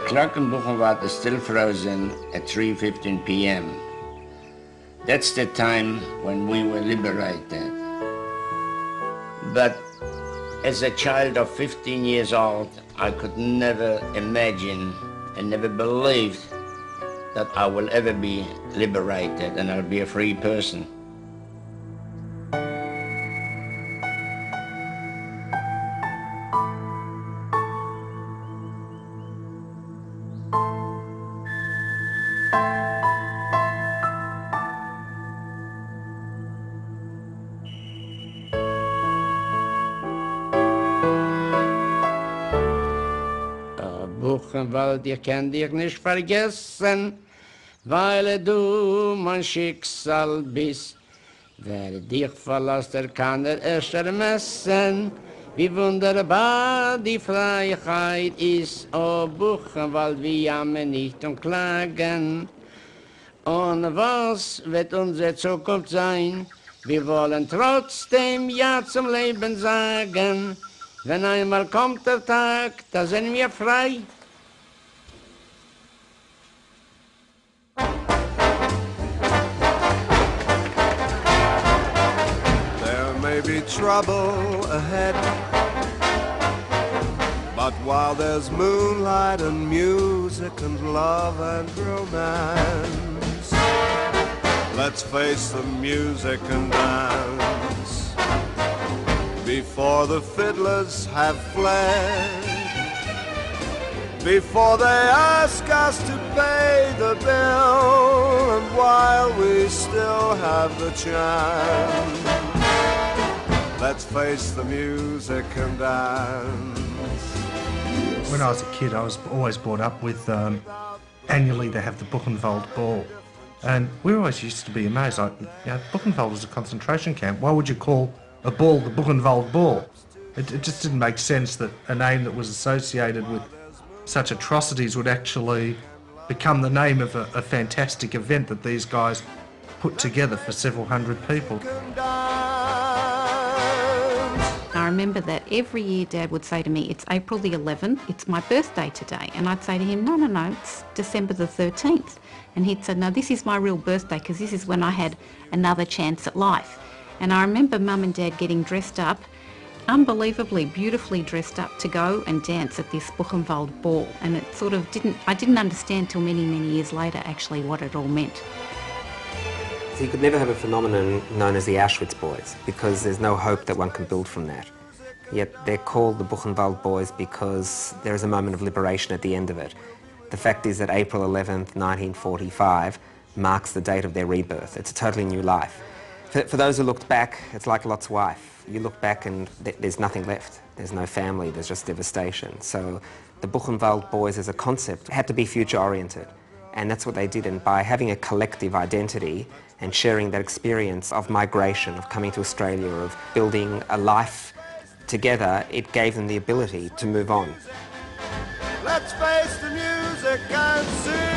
clock in Buchenwald is still frozen at 3:15 p.m. That's the time when we were liberated. But as a child of 15 years old, I could never imagine and never believed that I will ever be liberated and I'll be a free person. Buchenwald, ich kann dich nicht vergessen, weil du mein Schicksal bist. Wer dich verlässt, der kann erst ermessen, wie wunderbar die Freiheit ist. Oh Buchenwald, wir jammern nicht und klagen. Und was wird unsere Zukunft sein? Wir wollen trotzdem Ja zum Leben sagen. Wenn einmal kommt der Tag, da sind wir frei. There may be trouble ahead, but while there's moonlight and music and love and romance, let's face the music and dance. Before the fiddlers have fled, before they ask us to pay the bill, and while we still have the chance, let's face the music and dance. When I was a kid, I was always brought up with annually they have the Buchenwald Ball, and we always used to be amazed. Like, Buchenwald was a concentration camp. Why would you call a ball the Buchenwald Ball? It just didn't make sense that a name that was associated with such atrocities would actually become the name of a fantastic event that these guys put together for several hundred people. I remember that every year Dad would say to me, it's April the 11th, it's my birthday today. And I'd say to him, no, it's December the 13th. And he'd say, no, this is my real birthday because this is when I had another chance at life. And I remember Mum and Dad getting dressed up, unbelievably beautifully dressed up, to go and dance at this Buchenwald Ball. And it sort of I didn't understand till many, many years later actually what it all meant. So you could never have a phenomenon known as the Auschwitz Boys because there's no hope that one can build from that. Yet they're called the Buchenwald Boys because there is a moment of liberation at the end of it. The fact is that April 11th, 1945 marks the date of their rebirth. It's a totally new life. For those who looked back, it's like Lot's wife. You look back and there's nothing left. There's no family, there's just devastation. So the Buchenwald Boys as a concept had to be future-oriented. And that's what they did. And by having a collective identity and sharing that experience of migration, of coming to Australia, of building a life together, it gave them the ability to move on. Let's face the music and sing.